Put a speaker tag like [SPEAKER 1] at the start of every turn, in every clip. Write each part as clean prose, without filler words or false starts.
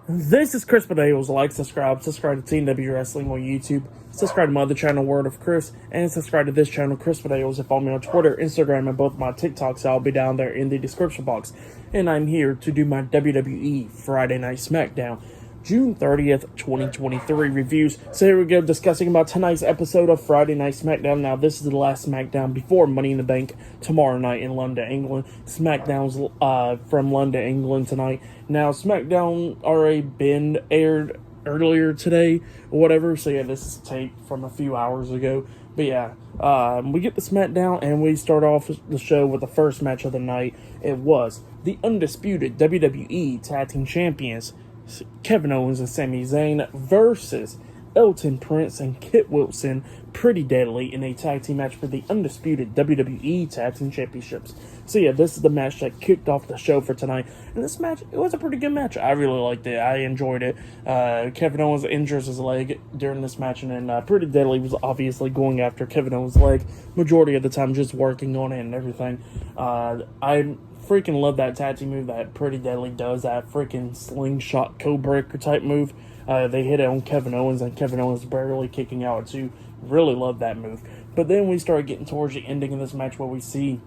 [SPEAKER 1] This is Chris Bedales. Like, subscribe to Team W Wrestling on YouTube. Subscribe to my other channel, Word of Chris, and subscribe to this channel, Chris Bedales, and follow me on Twitter, Instagram, and both my TikToks. I'll be down there in the description box. And I'm here to do my WWE Friday Night SmackDown June 30th, 2023 reviews. So here we go, discussing about tonight's episode of Friday Night SmackDown. Now, this is the last SmackDown before Money in the Bank tomorrow night in London, England. SmackDown's from London, England tonight. Now, SmackDown already been aired earlier today or whatever. So yeah, this is taped from a few hours ago. But yeah, we get the SmackDown and we start off the show with the first match of the night. It was the undisputed WWE Tag Team Champions, Kevin Owens and Sami Zayn versus Elton Prince and Kit Wilson, Pretty Deadly, in a tag team match for the undisputed WWE Tag Team Championships. So yeah, this is the match that kicked off the show for tonight. And this match, it was a pretty good match. I really liked it. I enjoyed it. Kevin Owens injures his leg during this match, and then Pretty Deadly was obviously going after Kevin Owens' leg majority of the time, just working on it and everything. I freaking love that tag team move that Pretty Deadly does, that freaking slingshot co-breaker type move. They hit it on Kevin Owens, and Kevin Owens barely kicking out too. Really love that move. But then we start getting towards the ending of this match where we see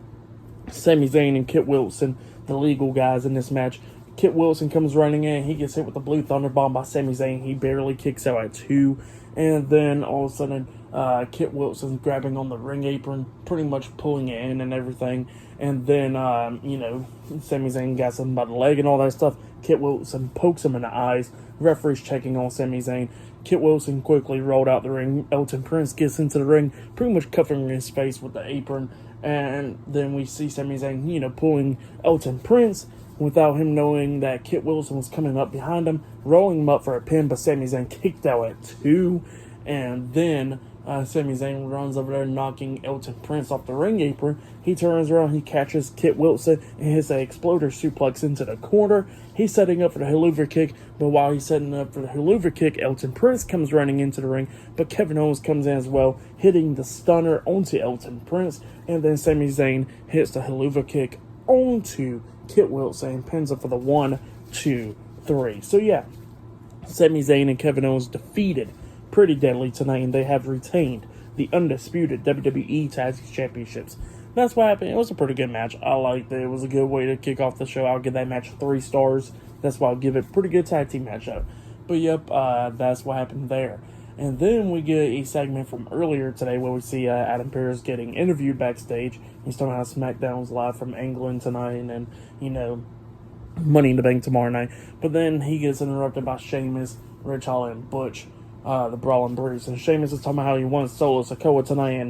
[SPEAKER 1] Sami Zayn and Kit Wilson, the legal guys in this match. Kit Wilson comes running in. He gets hit with the Blue Thunder Bomb by Sami Zayn. He barely kicks out at 2. And then all of a sudden, Kit Wilson's grabbing on the ring apron, pretty much pulling it in and everything. And then, Sami Zayn got something by the leg and all that stuff. Kit Wilson pokes him in the eyes. Referee's checking on Sami Zayn. Kit Wilson quickly rolled out the ring. Elton Prince gets into the ring, pretty much covering his face with the apron. And then we see Sami Zayn, pulling Elton Prince without him knowing that Kit Wilson was coming up behind him, rolling him up for a pin, but Sami Zayn kicked out at 2. And then Sami Zayn runs over there, knocking Elton Prince off the ring apron. He turns around, he catches Kit Wilson, and hits an exploder suplex into the corner. He's setting up for the Helluva Kick, but while he's setting up for the Helluva Kick, Elton Prince comes running into the ring, but Kevin Owens comes in as well, hitting the stunner onto Elton Prince, and then Sami Zayn hits the Helluva Kick onto Kit Wilson and pins him for the 1, 2, 3. So yeah, Sami Zayn and Kevin Owens defeated Pretty Deadly tonight, and they have retained the undisputed WWE Tag Team Championships. That's what happened. It was a pretty good match. I liked it. It was a good way to kick off the show. I'll give that match 3 stars. That's why I'll give it a pretty good tag team matchup. But yep, that's what happened there. And then we get a segment from earlier today where we see Adam Pearce getting interviewed backstage. He's talking about SmackDown's live from England tonight, and Money in the Bank tomorrow night. But then he gets interrupted by Sheamus, Rich Holland, and Butch, the Brawling Bruce. And Sheamus is talking about how he wants Solo Sikoa tonight,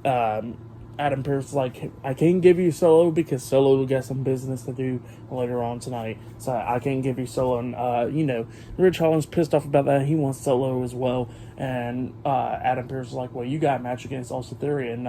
[SPEAKER 1] and Adam Pearce is like, I can't give you Solo because Solo got some business to do later on tonight, so I can't give you Solo. And Rich Holland's pissed off about that. He wants Solo as well. And Adam Pearce is like, well, you got a match against Austin Theory. And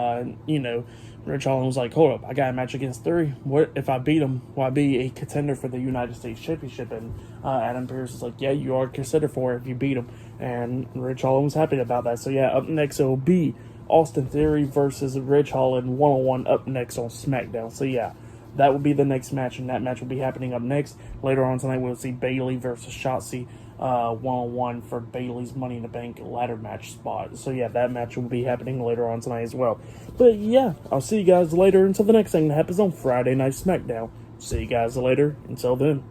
[SPEAKER 1] Rich Holland was like, hold up, I got a match against Theory. What if I beat him? Will I be a contender for the United States Championship? And Adam Pearce is like, yeah, you are considered for it if you beat him. And Rich Holland was happy about that. So yeah, up next it will be Austin Theory versus Rich Holland 1-on-1 up next on SmackDown. So yeah, that will be the next match, and that match will be happening up next. Later on tonight, we'll see Bayley versus Shotzi 1-on-1 for Bayley's Money in the Bank ladder match spot. So yeah, that match will be happening later on tonight as well. But yeah, I'll see you guys later until the next thing that happens on Friday Night SmackDown. See you guys later. Until then.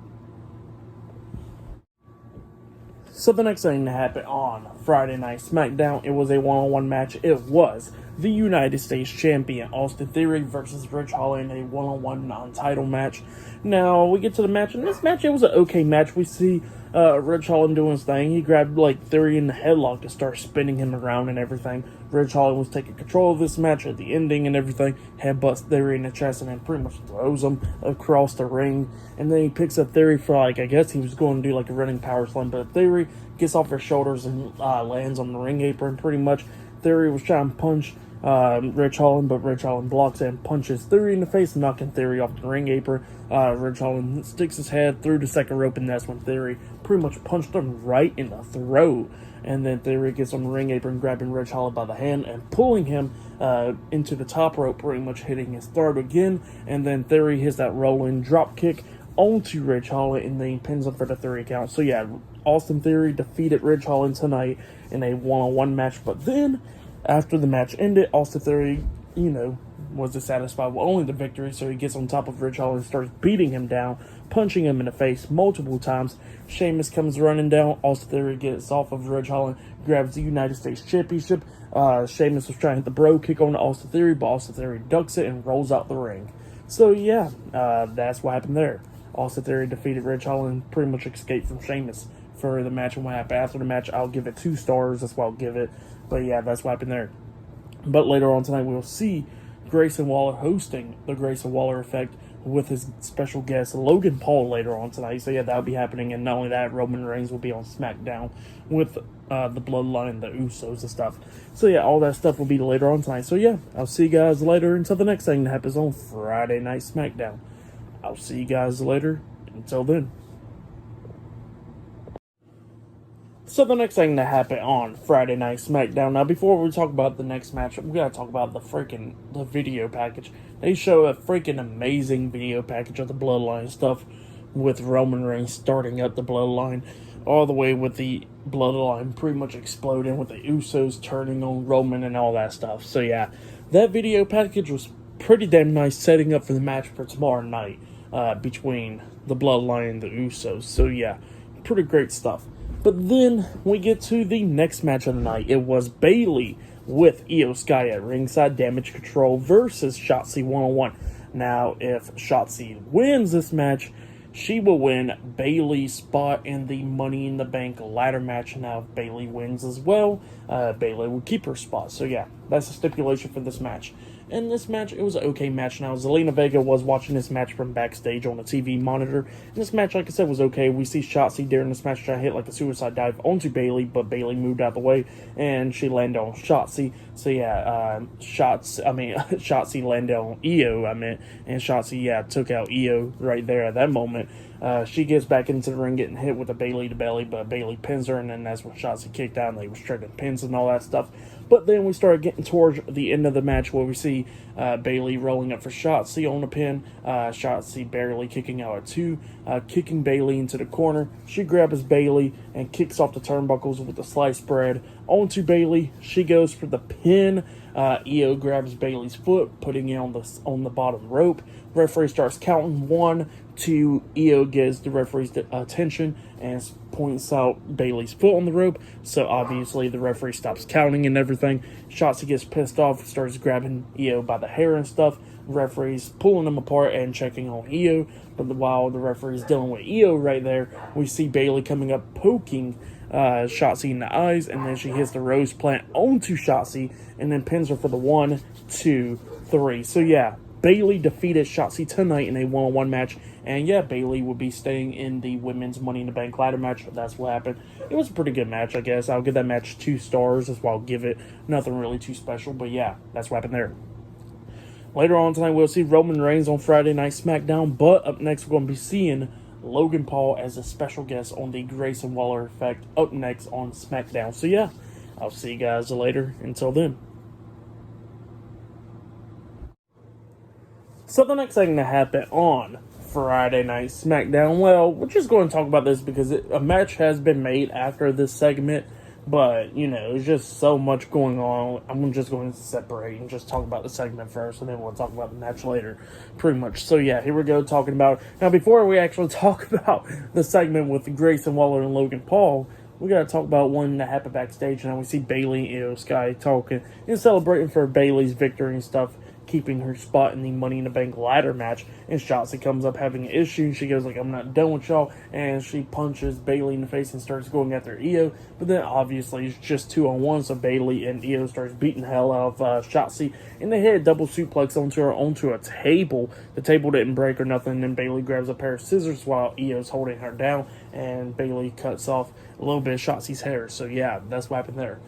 [SPEAKER 1] So the next thing that happened on Friday Night SmackDown, it was a 1-on-1 match. It was the United States Champion Austin Theory versus Rich Holland, a 1-on-1 non-title match. Now, we get to the match, and this match, it was an okay match. We see Rich Holland doing his thing. He grabbed Theory in the headlock to start spinning him around and everything. Rich Holland was taking control of this match at the ending and everything. Headbutts Theory in the chest and then pretty much throws him across the ring. And then he picks up Theory for I guess he was going to do a running power slam, but Theory gets off his shoulders and lands on the ring apron pretty much. Theory was trying to punch Rich Holland, but Rich Holland blocks it and punches Theory in the face, knocking Theory off the ring apron. Rich Holland sticks his head through the second rope, and that's when Theory pretty much punched him right in the throat. And then Theory gets on the ring apron, grabbing Rich Holland by the hand and pulling him into the top rope, pretty much hitting his throat again. And then Theory hits that rolling drop kick onto Ridge Holland and then pins him for the 3 count. So yeah, Austin Theory defeated Ridge Holland tonight in a one-on-one match. But then, after the match ended, Austin Theory, was dissatisfied with only the victory, so he gets on top of Ridge Holland and starts beating him down, punching him in the face multiple times. Sheamus comes running down. Austin Theory gets off of Ridge Holland, grabs the United States Championship. Sheamus was trying to hit the bro kick on Austin Theory, but Austin Theory ducks it and rolls out the ring. So yeah, that's what happened there. Austin Theory defeated Ridge Holland and pretty much escaped from Sheamus for the match. And what happened after the match, I'll give it 2 stars. That's what I'll give it. But yeah, that's what happened there. But later on tonight, we'll see Grayson Waller hosting the Grayson Waller Effect with his special guest Logan Paul later on tonight. So yeah, that'll be happening. And not only that, Roman Reigns will be on SmackDown with the Bloodline, the Usos and stuff. So yeah, all that stuff will be later on tonight. So yeah, I'll see you guys later until the next thing that happens on Friday Night SmackDown. I'll see you guys later. Until then. So the next thing that happened on Friday Night SmackDown. Now, before we talk about the next match, we gotta talk about the video package. They show a freaking amazing video package of the Bloodline stuff with Roman Reigns starting up the Bloodline, all the way with the Bloodline pretty much exploding with the Usos turning on Roman and all that stuff. So yeah, that video package was pretty damn nice, setting up for the match for tomorrow night between the Bloodline and the Usos. So yeah, pretty great stuff. But then we get to the next match of the night. It was Bayley with Io Sky at ringside, Damage Control versus Shotzi one-on-one. Now, if Shotzi wins this match, she will win Bayley's spot in the Money in the Bank ladder match. Now, if Bayley wins as well, Bayley will keep her spot. So yeah, that's the stipulation for this match. And this match, it was an okay match. Now, Zelina Vega was watching this match from backstage on a TV monitor. And this match, like I said, was okay. We see Shotzi during this match try to hit like a suicide dive onto Bayley, but Bayley moved out the way, and she landed on Shotzi. So yeah, Shotzi landed on Io, and Shotzi, yeah, took out Io right there at that moment. She gets back into the ring getting hit with a Bayley to belly, but Bayley pins her, and then that's when Shotzi kicked out, and they was trading pins and all that stuff. But then we started getting towards the end of the match where we see Bayley rolling up for Shotzi on the pin. Shotzi barely kicking out at 2, kicking Bayley into the corner. She grabs Bayley and kicks off the turnbuckles with the sliced bread onto Bayley. She goes for the pin. Io grabs Bayley's foot, putting it on the bottom rope. Referee starts counting 1, 2. Io gets the referee's attention and points out Bayley's foot on the rope. So obviously the referee stops counting and everything. Shotzi gets pissed off, starts grabbing Io by the hair and stuff. Referee's pulling them apart and checking on Io. But while the referee's dealing with Io right there, we see Bayley coming up, poking Shotzi in the eyes, and then she hits the rose plant onto Shotzi and then pins her for the 1, 2, 3. So yeah, Bayley defeated Shotzi tonight in a one-on-one match, and yeah, Bayley will be staying in the women's Money in the Bank ladder match. That's what happened. It was a pretty good match, I guess. I'll give that match 2 stars. That's why I'll give it. Nothing really too special, but yeah, that's what happened there. Later on tonight, we'll see Roman Reigns on Friday Night SmackDown, but up next, we're going to be seeing Logan Paul as a special guest on the Grayson Waller Effect up next on SmackDown. So yeah, I'll see you guys later. Until then. So the next thing that happened on Friday Night SmackDown, well, we're just going to talk about this because a match has been made after this segment, but, there's just so much going on. I'm just going to separate and just talk about the segment first, and then we'll talk about the match later, pretty much. So yeah, here we go, talking about... Now, before we actually talk about the segment with Grayson Waller and Logan Paul, we got to talk about one that happened backstage. Now we see Bayley and Io Sky talking and celebrating for Bayley's victory and stuff, keeping her spot in the Money in the Bank ladder match. And Shotzi comes up having an issue. She goes like, I'm not done with y'all. And she punches Bayley in the face and starts going after Io. But then obviously it's just 2-on-1. So Bayley and Io starts beating hell out of Shotzi. And they hit a double suplex onto a table. The table didn't break or nothing. And then Bayley grabs a pair of scissors while Io's holding her down. And Bayley cuts off a little bit of Shotzi's hair. So yeah, that's what happened there.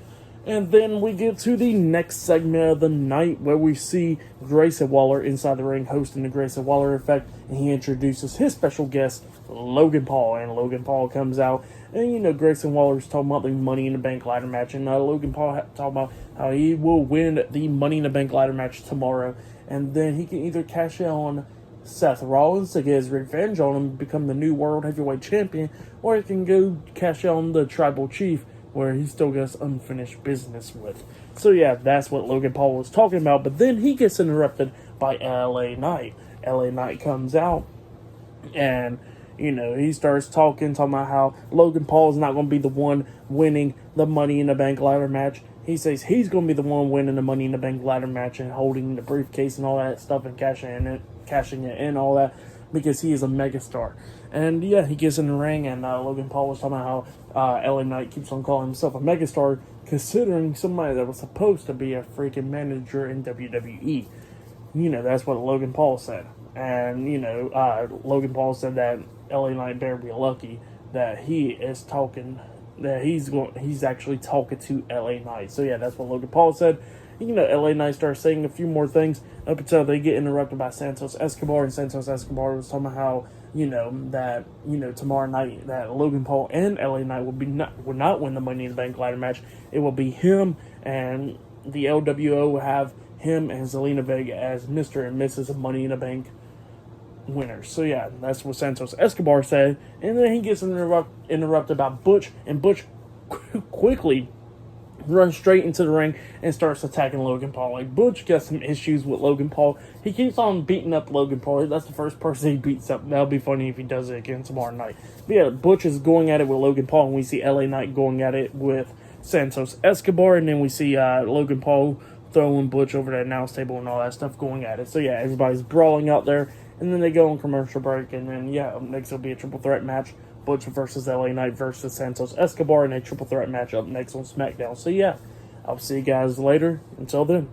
[SPEAKER 1] And then we get to the next segment of the night where we see Grayson Waller inside the ring hosting the Grayson Waller Effect, and he introduces his special guest, Logan Paul. And Logan Paul comes out, and Grayson Waller's talking about the Money in the Bank ladder match, and Logan Paul talking about how he will win the Money in the Bank ladder match tomorrow, and then he can either cash in on Seth Rollins to get his revenge on him and become the new World Heavyweight Champion, or he can go cash out on the Tribal Chief, where he still got unfinished business with. So yeah, that's what Logan Paul was talking about, but then he gets interrupted by LA Knight. LA Knight comes out, and he starts talking about how Logan Paul is not going to be the one winning the Money in the Bank ladder match. He says he's going to be the one winning the Money in the Bank ladder match and holding the briefcase and all that stuff and cashing it in, all that, because he is a megastar. And yeah, he gets in the ring, and Logan Paul was talking about how LA Knight keeps on calling himself a megastar, considering somebody that was supposed to be a freaking manager in WWE. That's what Logan Paul said. And, Logan Paul said that LA Knight better be lucky that he's actually talking to LA Knight. So yeah, that's what Logan Paul said. LA Knight starts saying a few more things up until they get interrupted by Santos Escobar, and Santos Escobar was talking about how, that, tomorrow night that Logan Paul and LA Knight would not win the Money in the Bank ladder match. It will be him, and the LWO will have him and Zelina Vega as Mr. and Mrs. Money in the Bank winners. So yeah, that's what Santos Escobar said. And then he gets interrupted by Butch, and Butch quickly runs straight into the ring and starts attacking Logan Paul. Like, Butch got some issues with Logan Paul. He keeps on beating up Logan Paul. That's the first person he beats up. That'll be funny if he does it again tomorrow night. But yeah, Butch is going at it with Logan Paul, and we see LA Knight going at it with Santos Escobar, and then we see Logan Paul throwing Butch over the announce table and all that stuff, going at it. So yeah, everybody's brawling out there, and then they go on commercial break, and then yeah, up next will be a triple threat match. Butch versus LA Knight versus Santos Escobar in a triple threat match up next on SmackDown. So yeah, I'll see you guys later. Until then.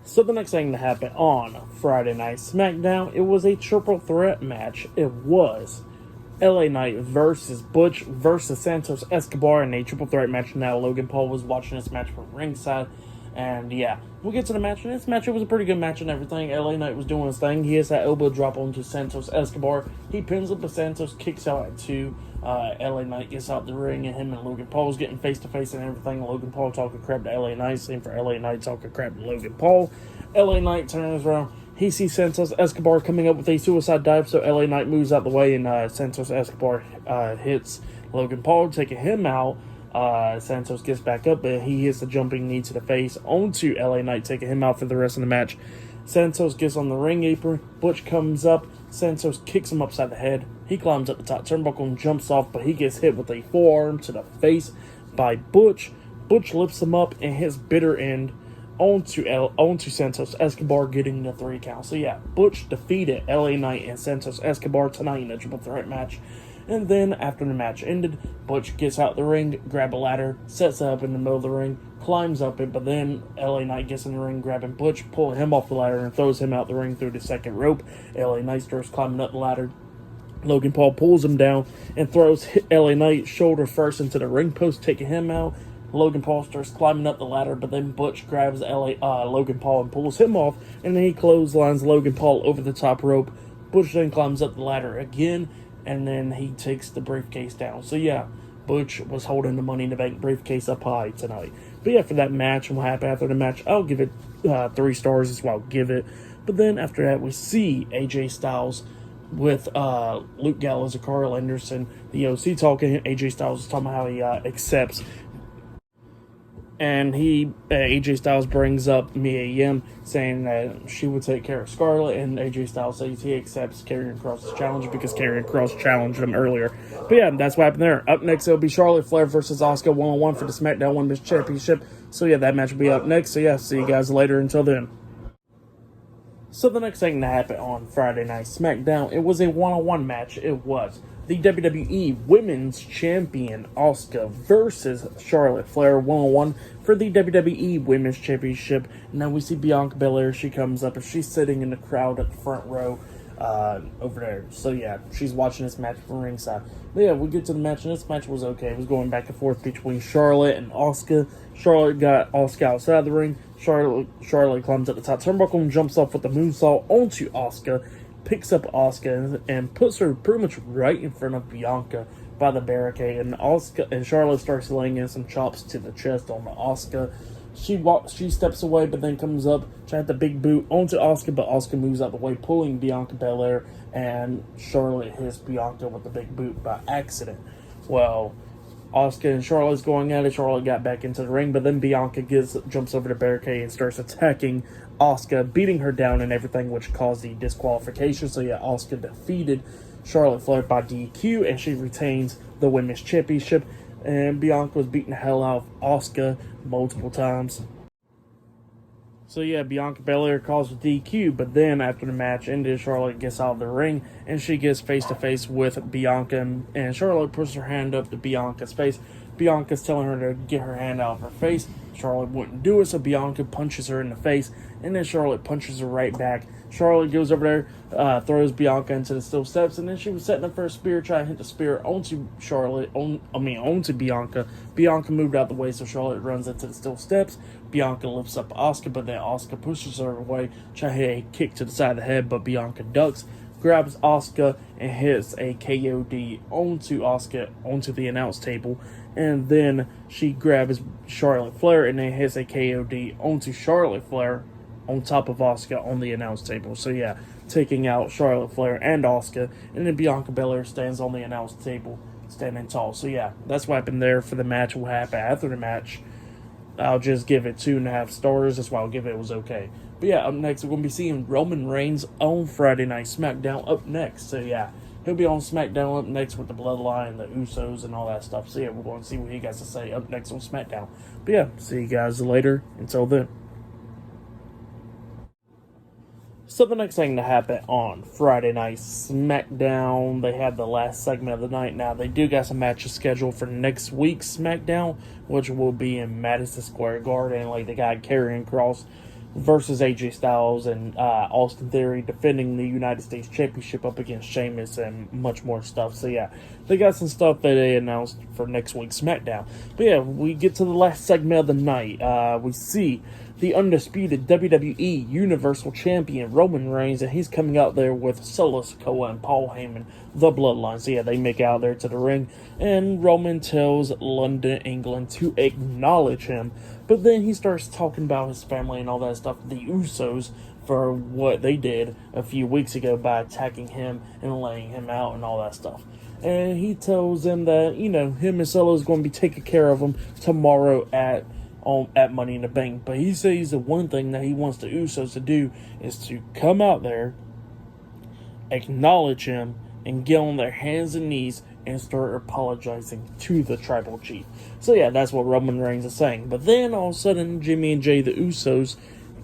[SPEAKER 1] So the next thing to happen on Friday Night SmackDown, it was a triple threat match. It was LA Knight versus Butch versus Santos Escobar in a triple threat match. Now Logan Paul was watching this match from ringside. And yeah, we'll get to the match. And this match, it was a pretty good match and everything. LA Knight was doing his thing. He has that elbow drop onto Santos Escobar. He pins up, but Santos kicks out at 2. LA Knight gets out the ring, and him and Logan Paul was getting face to face and everything. Logan Paul talking crap to LA Knight. Same for LA Knight talking crap to Logan Paul. LA Knight turns around. He sees Santos Escobar coming up with a suicide dive, so LA Knight moves out the way, and Santos Escobar hits Logan Paul, taking him out. Santos gets back up, but he hits the jumping knee to the face onto LA Knight, taking him out for the rest of the match. Santos gets on the ring apron. Butch comes up. Santos kicks him upside the head. He climbs up the top turnbuckle and jumps off, but he gets hit with a forearm to the face by Butch. Butch lifts him up and hits bitter end onto Santos Escobar, getting the 3 count. So yeah, Butch defeated LA Knight and Santos Escobar tonight in a triple threat match. And then, after the match ended, Butch gets out the ring, grabs a ladder, sets it up in the middle of the ring, climbs up it, but then LA Knight gets in the ring, grabbing Butch, pulling him off the ladder, and throws him out the ring through the second rope. LA Knight starts climbing up the ladder. Logan Paul pulls him down and throws LA Knight shoulder first into the ring post, taking him out. Logan Paul starts climbing up the ladder, but then Butch grabs Logan Paul and pulls him off, and then he clotheslines Logan Paul over the top rope. Butch then climbs up the ladder again, and then he takes the briefcase down. So yeah, Butch was holding the Money in the Bank briefcase up high tonight. But yeah, for that match and what happened after the match, I'll give it 3 stars is what I'll give it. But then after that, we see AJ Styles with Luke Gallows and Carl Anderson, the OC talking. AJ Styles is talking about how he accepts. And AJ Styles brings up Mia Yim, saying that she would take care of Scarlett, and AJ Styles says he accepts Karrion Kross's challenge because Karrion Kross challenged him earlier. But yeah, that's what happened there. Up next, it'll be Charlotte Flair versus Asuka 1-on-1 for the SmackDown Women's Championship. So yeah, that match will be up next. So yeah, see you guys later. Until then. So the next thing that happened on Friday Night SmackDown, it was a 1-on-1 match. It was the WWE Women's Champion Asuka versus Charlotte Flair 1-on-1 for the WWE Women's Championship. Now we see Bianca Belair. She comes up and she's sitting in the crowd at the front row over there. So yeah, she's watching this match from ringside. But yeah, we get to the match, and this match was okay. It was going back and forth between Charlotte and Asuka. Charlotte got Asuka outside the ring. Charlotte climbs up the top turnbuckle and jumps off with the moonsault onto Asuka. Picks up Asuka and puts her pretty much right in front of Bianca by the barricade, and Charlotte starts laying in some chops to the chest on Asuka. She steps away, but then comes up, tried the big boot onto Asuka, but Asuka moves out the way, pulling Bianca Belair, and Charlotte hits Bianca with the big boot by accident. Well, Asuka and Charlotte's going at it. Charlotte got back into the ring, but then Bianca jumps over the barricade and starts attacking Asuka, beating her down and everything, which caused the disqualification. So yeah, Asuka defeated Charlotte Flair by DQ, and she retains the Women's Championship. And Bianca was beating the hell out of Asuka multiple times. So yeah, Bianca Belair calls for DQ, but then after the match ended, Charlotte gets out of the ring, and she gets face-to-face with Bianca, and Charlotte puts her hand up to Bianca's face. Bianca's telling her to get her hand out of her face. Charlotte wouldn't do it, so Bianca punches her in the face, and then Charlotte punches her right back. Charlotte goes over there, throws Bianca into the steel steps, and then she was setting up for a spear, trying to hit the spear onto onto Bianca. Bianca moved out the way, so Charlotte runs into the steel steps. Bianca lifts up Asuka, but then Asuka pushes her away, trying to hit a kick to the side of the head, but Bianca ducks, grabs Asuka, and hits a KOD onto Asuka, onto the announce table. And then she grabs Charlotte Flair and then hits a KOD onto Charlotte Flair on top of Asuka on the announce table. So yeah, taking out Charlotte Flair and Asuka. And then Bianca Belair stands on the announce table, standing tall. So yeah, that's what happened there for the match. What happened after the match, I'll just give it 2.5 stars. That's why I'll give it was okay. But yeah, up next we're going to be seeing Roman Reigns on Friday Night SmackDown up next. So yeah, he'll be on SmackDown up next with the Bloodline, the Usos, and all that stuff. So yeah, we're going to see what he has to say up next on SmackDown. But yeah, see you guys later. Until then. So the next thing to happen on Friday Night SmackDown, they have the last segment of the night. Now, they do got some matches scheduled for next week's SmackDown, which will be in Madison Square Garden. Like, they got Karrion Kross versus AJ Styles and Austin Theory defending the United States Championship up against Sheamus and much more stuff. So yeah, they got some stuff that they announced for next week's SmackDown. But yeah, we get to the last segment of the night. We see the undisputed WWE Universal Champion Roman Reigns, and he's coming out there with Solo Sikoa and Paul Heyman, the Bloodline. So yeah, they make out there to the ring, and Roman tells London, England to acknowledge him. But then he starts talking about his family and all that stuff, the Usos, for what they did a few weeks ago by attacking him and laying him out and all that stuff. And he tells them that, you know, him and Solo is going to be taking care of him tomorrow at Money in the Bank. But he says the one thing that he wants the Usos to do is to come out there, acknowledge him, and get on their hands and knees and start apologizing to the tribal chief. So yeah, that's what Roman Reigns is saying. But then all of a sudden, Jimmy and Jay, the Usos,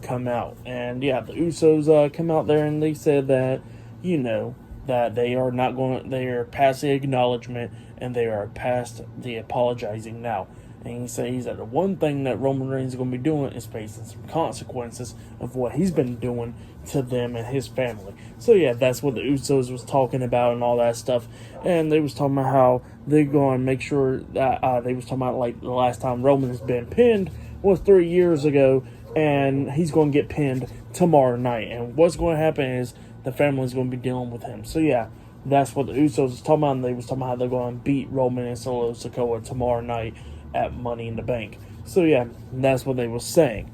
[SPEAKER 1] come out. And yeah, the Usos come out there and they said that, you know, that they are not going, they are past the acknowledgement and they are past the apologizing now. And he says that the one thing that Roman Reigns is going to be doing is facing some consequences of what he's been doing to them and his family. So yeah, that's what the Usos was talking about and all that stuff. And they was talking about how they're going to make sure that they was talking about like the last time Roman has been pinned was 3 years ago, and he's going to get pinned tomorrow night. And what's going to happen is the family's going to be dealing with him. So yeah, that's what the Usos was talking about. And they was talking about how they're going to beat Roman and Solo Sikoa tomorrow night at Money in the Bank. So yeah, that's what they were saying.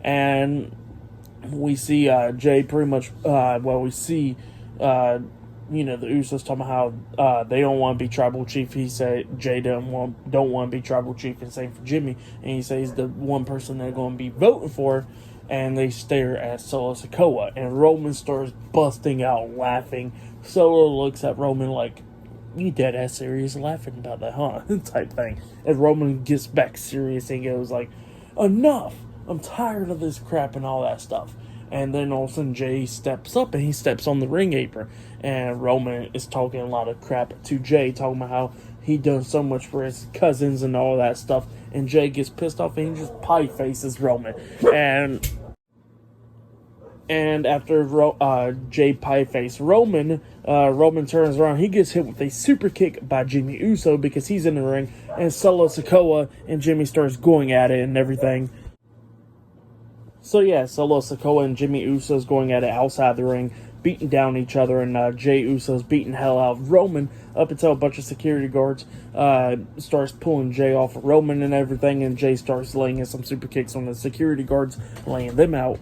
[SPEAKER 1] And we see Jay pretty much, we see, you know, the Usos talking about how they don't want to be tribal chief. He said Jay don't want to be tribal chief, and same for Jimmy. And he says the one person they're going to be voting for, and they stare at Solo Sikoa. And Roman starts busting out laughing. Solo looks at Roman like, "You dead ass serious laughing about that, huh?" type thing. And Roman gets back serious and goes like, "Enough! I'm tired of this crap," and all that stuff. And then all of a sudden Jay steps up and he steps on the ring apron. And Roman is talking a lot of crap to Jay, talking about how he done so much for his cousins and all that stuff. And Jay gets pissed off and he just pie faces Roman. And after Jay pie-face Roman, Roman turns around. He gets hit with a super kick by Jimmy Uso because he's in the ring. And Solo Sikoa and Jimmy starts going at it and everything. So yeah, Solo Sikoa and Jimmy Uso's going at it outside the ring. beating down each other, and Jey Uso's beating hell out of Roman up until a bunch of security guards starts pulling Jey off of Roman and everything, and Jey starts laying in some super kicks on the security guards, laying them out.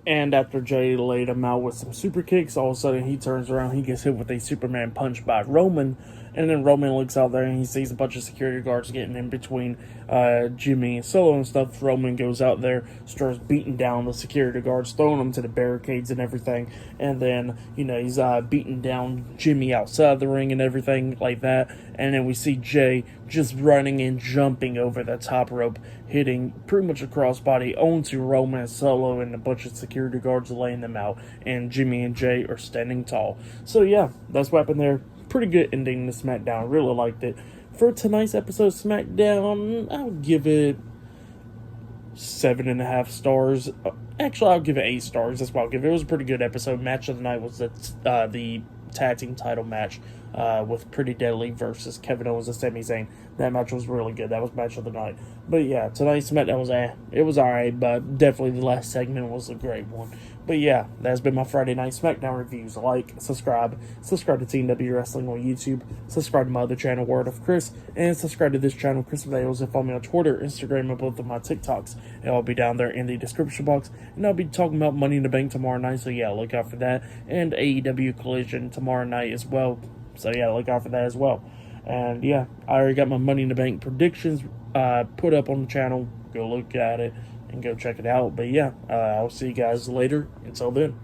[SPEAKER 1] And after Jey laid him out with some super kicks, all of a sudden he turns around, he gets hit with a Superman punch by Roman, and then Roman looks out there and he sees a bunch of security guards getting in between Jimmy and Solo and stuff. Roman goes out there, starts beating down the security guards, throwing them to the barricades and everything, and then, he's beating down Jimmy outside the ring and everything like that, and then we see Jey just running and jumping over the top rope, hitting pretty much a crossbody onto Roman and Solo, and a bunch of security guards laying them out, and Jimmy and Jey are standing tall. So yeah, that's what happened there. Pretty good ending to SmackDown. Really liked it. For tonight's episode of SmackDown, I would give it 7.5 stars. Actually, I'll give it 8 stars. That's what I'll give it. It was a pretty good episode. Match of the night was the tag team title match with Pretty Deadly versus Kevin Owens and Sami Zayn. That match was really good. That was match of the night. But yeah, tonight's SmackDown was it was alright, but definitely the last segment was a great one. But yeah, that's been my Friday Night SmackDown reviews. Like, subscribe to TNW Wrestling on YouTube, subscribe to my other channel, Word of Chris, and subscribe to this channel, Chris Videos, and follow me on Twitter, Instagram, and both of my TikToks. It'll be down there in the description box, and I'll be talking about Money in the Bank tomorrow night, so yeah, look out for that, and AEW Collision tomorrow night as well, so yeah, look out for that as well. And yeah, I already got my Money in the Bank predictions put up on the channel. Go look at it and go check it out. But yeah, I'll see you guys later. Until then.